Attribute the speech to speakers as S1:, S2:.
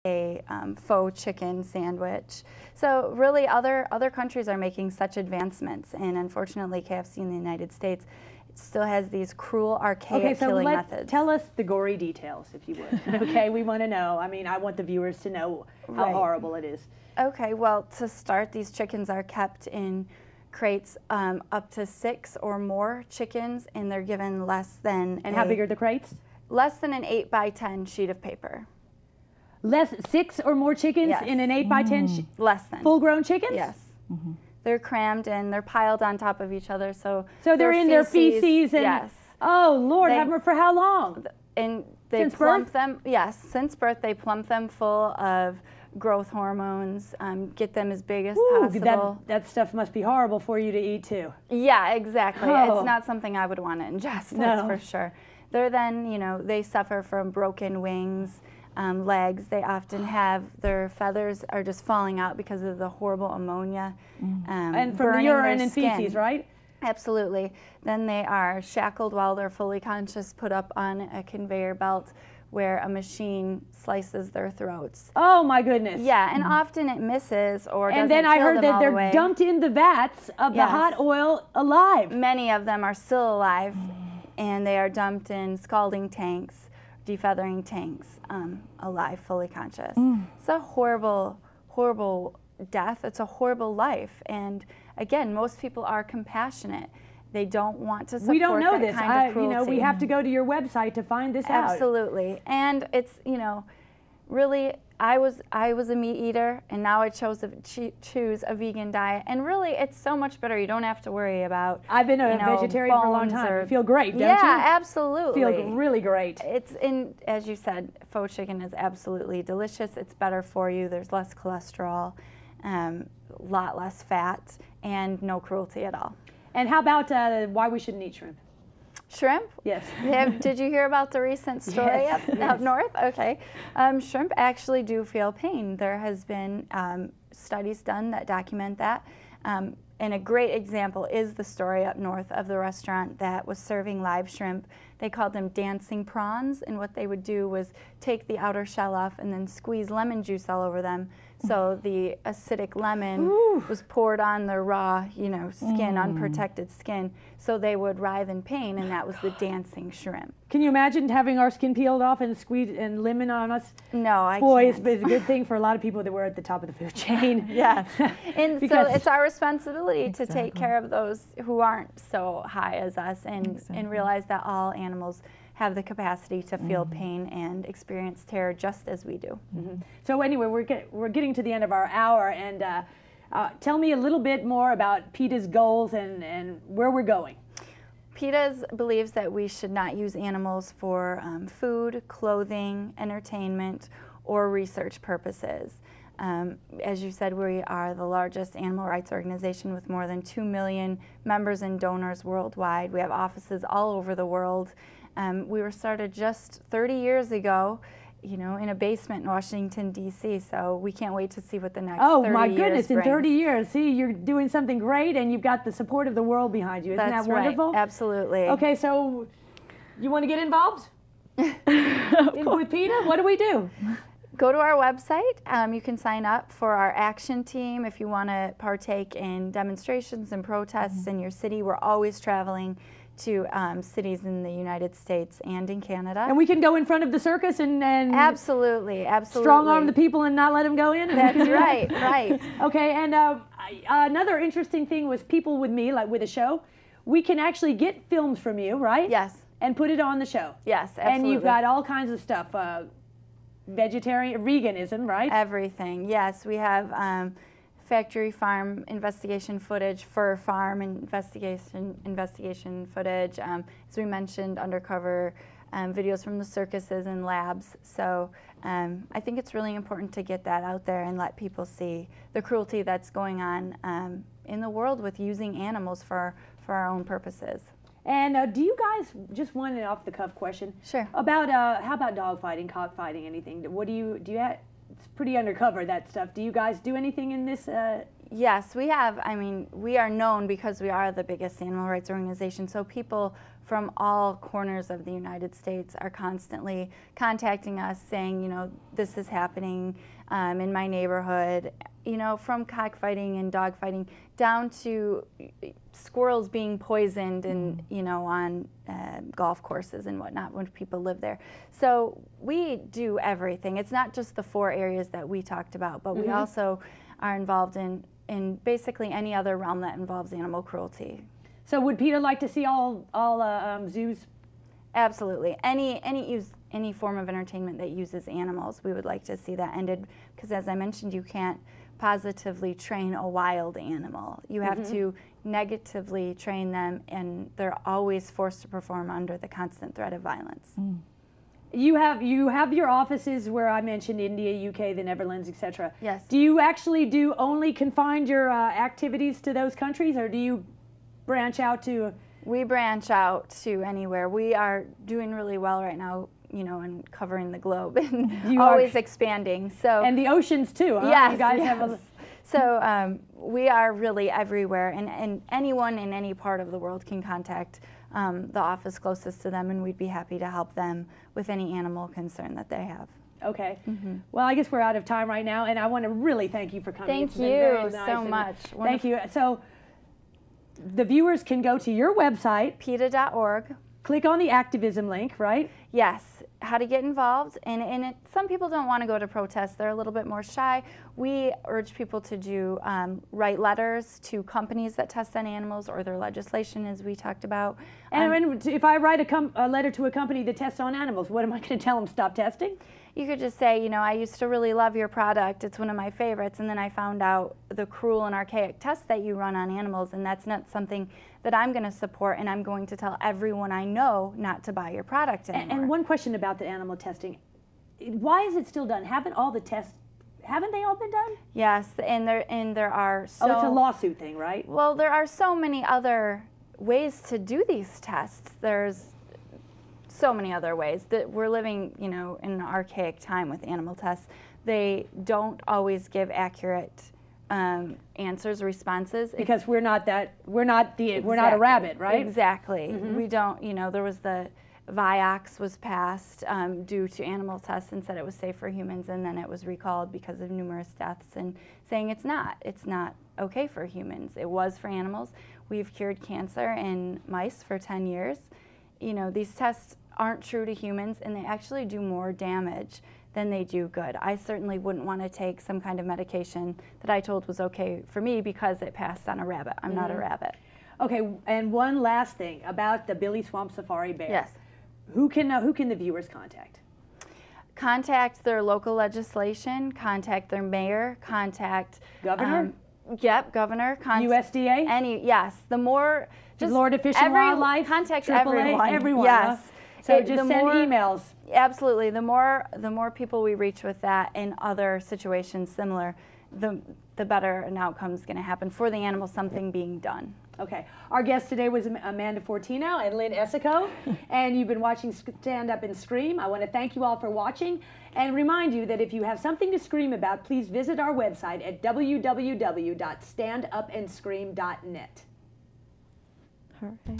S1: a faux chicken sandwich. So really other countries are making such advancements, and unfortunately KFC in the United States still has these cruel, archaic killing methods.
S2: Tell us the gory details, if you would. Okay, we want to know. I mean, I want the viewers to know how horrible it is.
S1: Okay, well, to start, these chickens are kept in crates, up to 6 or more chickens, and they're given less than
S2: how big are the crates?
S1: Less than an 8 by 10 sheet of paper.
S2: 6 or more chickens in an 8 by 10
S1: less than
S2: full-grown chickens?
S1: Yes. They're crammed and they're piled on top of each other, so
S2: they're in their feces and
S1: yes.
S2: Oh Lord, for how long?
S1: And they
S2: since
S1: plump
S2: birth?
S1: them. Yes, since birth they plump them full of growth hormones, get them as big as possible.
S2: That stuff must be horrible for you to eat too.
S1: Yeah, exactly.
S2: Oh.
S1: It's not something I would want to ingest. That's for sure. They're then, they suffer from broken wings. Legs, they often have their feathers are just falling out because of the horrible ammonia.
S2: And from the urine and feces, right?
S1: Absolutely. Then they are shackled while they're fully conscious, put up on a conveyor belt where a machine slices their throats.
S2: Oh my goodness.
S1: Yeah, and often it misses or doesn't
S2: And then I heard that they're dumped in the vats of the hot oil alive.
S1: Many of them are still alive, and they are dumped in scalding tanks, defeathering tanks, alive, fully conscious. It's a horrible, horrible death. It's a horrible life. And again, most people are compassionate. They don't want to support
S2: we don't know
S1: that
S2: this.
S1: kind of cruelty.
S2: We have to go to your website to find this out.
S1: Absolutely. And it's, really, I was a meat eater, and now I choose a vegan diet. And really, it's so much better. You don't have to worry about.
S2: I've been a vegetarian for a long time. You feel great, don't you?
S1: Yeah, absolutely.
S2: Feel really great.
S1: As you said, faux chicken is absolutely delicious. It's better for you. There's less cholesterol, a lot less fat, and no cruelty at all.
S2: And how about why we shouldn't eat shrimp?
S1: Shrimp?
S2: Yes.
S1: Did you hear about the recent story up north? Okay. Shrimp actually do feel pain. There has been studies done that document that. And a great example is the story up north of the restaurant that was serving live shrimp. They called them dancing prawns, and what they would do was take the outer shell off and then squeeze lemon juice all over them. So the acidic lemon was poured on the raw, skin, unprotected skin, so they would writhe in pain, and that was the dancing shrimp.
S2: Can you imagine having our skin peeled off and squeezed and lemon on us?
S1: No, I can't.
S2: Boy, it's a good thing for a lot of people that were at the top of the food chain.
S1: Yes. And so it's our responsibility to take care of those who aren't so high as us, and realize that all animals have the capacity to feel pain and experience terror just as we do.
S2: So anyway, we're getting to the end of our hour, and tell me a little bit more about PETA's goals and where we're going.
S1: PETA believes that we should not use animals for food, clothing, entertainment, or research purposes. As you said, we are the largest animal rights organization with more than 2 million members and donors worldwide. We have offices all over the world. We were started just 30 years ago, in a basement in Washington, D.C., so we can't wait to see what the next 30 years brings.
S2: Oh, my goodness, in 30 years. See, you're doing something great, and you've got the support of the world behind you. Isn't that wonderful?
S1: Right. Absolutely.
S2: Okay, so you want to get involved with PETA? What do we do?
S1: Go to our website. You can sign up for our action team if you want to partake in demonstrations and protests in your city. We're always traveling to cities in the United States and in Canada.
S2: And we can go in front of the circus and
S1: absolutely
S2: strong arm the people and not let them go in?
S1: That's right, right.
S2: Okay, and another interesting thing was people with me, like with a show, we can actually get films from you, right?
S1: Yes.
S2: And put it on the show.
S1: Yes, absolutely.
S2: And you've got all kinds of stuff. Veganism, right?
S1: Everything, yes. We have factory farm investigation footage, fur farm investigation footage. As we mentioned, undercover videos from the circuses and labs. So I think it's really important to get that out there and let people see the cruelty that's going on in the world with using animals for our own purposes.
S2: And do you guys, just one off-the-cuff question.
S1: Sure.
S2: About, how about dog fighting, cockfighting, anything? What do you have? It's pretty undercover, that stuff. Do you guys do anything in this?
S1: Yes, we have. I mean, we are known because we are the biggest animal rights organization, so people from all corners of the United States are constantly contacting us saying, you know, this is happening in my neighborhood, you know, from cockfighting and dogfighting down to squirrels being poisoned and, you know, on golf courses and whatnot when people live there. So we do everything. It's not just the 4 areas that we talked about, but we also are involved in basically any other realm that involves animal cruelty.
S2: So would PETA like to see all zoos?
S1: Absolutely. Any form of entertainment that uses animals, we would like to see that ended, because as I mentioned, you can't positively train a wild animal. You have to negatively train them, and they're always forced to perform under the constant threat of violence.
S2: You have your offices where I mentioned India, UK, the Netherlands, etc.
S1: Yes.
S2: Do you actually only confine your activities to those countries, or do you branch out to?
S1: We branch out to anywhere. We are doing really well right now, you know, and covering the globe and always expanding. So
S2: and the oceans too. Huh?
S1: Yes,
S2: you guys have
S1: so we are really everywhere, and anyone in any part of the world can contact the office closest to them, and we'd be happy to help them with any animal concern that they have.
S2: Okay. Well, I guess we're out of time right now, and I want to really thank you for coming.
S1: Thank you so much.
S2: Thank you. So the viewers can go to your website,
S1: PETA.org.
S2: Click on the activism link, right?
S1: Yes, how to get involved. And some people don't want to go to protests. They're a little bit more shy. We urge people to do write letters to companies that test on animals or their legislation, as we talked about.
S2: And if I write a letter to a company that tests on animals, what am I going to tell them? Stop testing?
S1: You could just say, you know, I used to really love your product. It's one of my favorites. And then I found out the cruel and archaic tests that you run on animals, and that's not something that I'm going to support, and I'm going to tell everyone I know not to buy your product anymore.
S2: And one question about the animal testing. Why is it still done? Haven't all the tests, haven't they all been done?
S1: Yes, and there are so...
S2: Oh, it's a lawsuit thing, right?
S1: Well, there are so many other ways to do these tests. There's so many other ways that we're living, you know, in an archaic time with animal tests. They don't always give accurate answers, responses.
S2: Because we're not a rabbit, right?
S1: Exactly. We don't, you know, there was the Vioxx was passed due to animal tests and said it was safe for humans, and then it was recalled because of numerous deaths and saying it's not okay for humans. It was for animals. We've cured cancer in mice for 10 years. You know, these tests aren't true to humans, and they actually do more damage than they do good. I certainly wouldn't want to take some kind of medication that I told was okay for me because it passed on a rabbit. I'm not a rabbit. Okay, and one last thing about the Billy Swamp Safari Bear. Yes. Who can the viewers contact? Contact their local legislation, contact their mayor, contact governor. Yep, governor. USDA. Yes. The more. Just Florida Fish and Wildlife. Contact everyone. Everyone. Yes. Huh? So just send emails. Absolutely. The more people we reach with that in other situations similar, the better an outcome is going to happen for the animal, something being done. Okay. Our guest today was Amanda Fortino and Lynn Essico, and you've been watching Stand Up and Scream. I want to thank you all for watching and remind you that if you have something to scream about, please visit our website at www.standupandscream.net. Hooray.